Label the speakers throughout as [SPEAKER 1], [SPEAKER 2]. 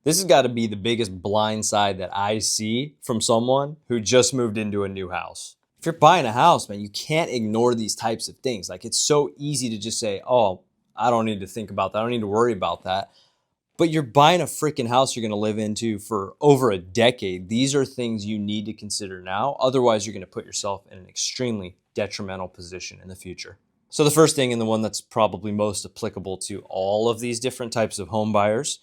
[SPEAKER 1] This has got to be the biggest blind side that I see from someone who just moved into a new house. If you're buying a house, man, you can't ignore these types of things. Like, it's so easy to just say, oh, I don't need to think about that. I don't need to worry about that. But you're buying a freaking house you're going to live into for over a decade. These are things you need to consider now. Otherwise, you're going to put yourself in an extremely detrimental position in the future. So the first thing, and the one that's probably most applicable to all of these different types of home buyers,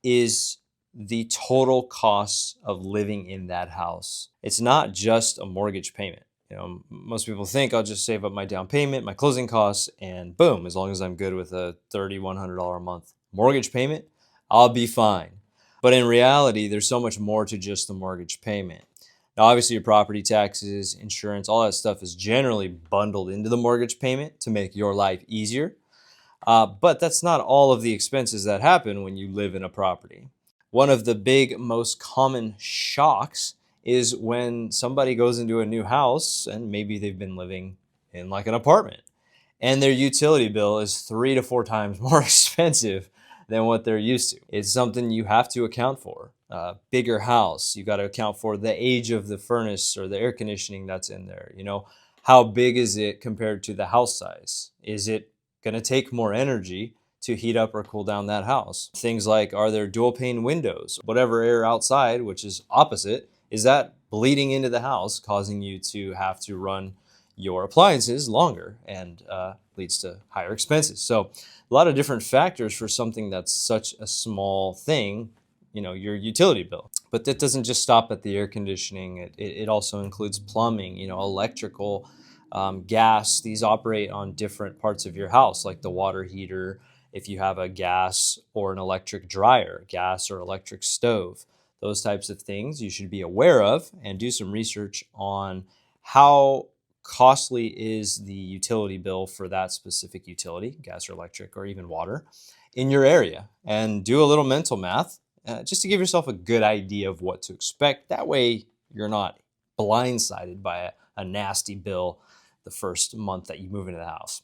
[SPEAKER 1] is the total cost of living in that house. It's not just a mortgage payment. Most people think I'll just save up my down payment, my closing costs, and boom, as long as I'm good with a $3,100 a month mortgage payment, I'll be fine. But in reality, there's so much more to just the mortgage payment. Now, obviously, your property taxes, insurance, all that stuff is generally bundled into the mortgage payment to make your life easier. But that's not all of the expenses that happen when you live in a property. One of the big, most common shocks is when somebody goes into a new house and maybe they've been living in like an apartment and their utility bill is 3 to 4 times more expensive than what they're used to. It's something you have to account for. Bigger house, you got to account for the age of the furnace or the air conditioning that's in there. How big is it compared to the house size? Is it going to take more energy to heat up or cool down that house? Things like, are there dual pane windows? Whatever air outside, which is opposite, is that bleeding into the house, causing you to have to run your appliances longer and leads to higher expenses? So a lot of different factors for something that's such a small thing, your utility bill. But that doesn't just stop at the air conditioning. It also includes plumbing, electrical, gas. These operate on different parts of your house, like the water heater, if you have a gas or an electric dryer, gas or electric stove. Those types of things you should be aware of and do some research on how costly is the utility bill for that specific utility, gas or electric or even water, in your area, and do a little mental math just to give yourself a good idea of what to expect. That way you're not blindsided by a nasty bill the first month that you move into the house.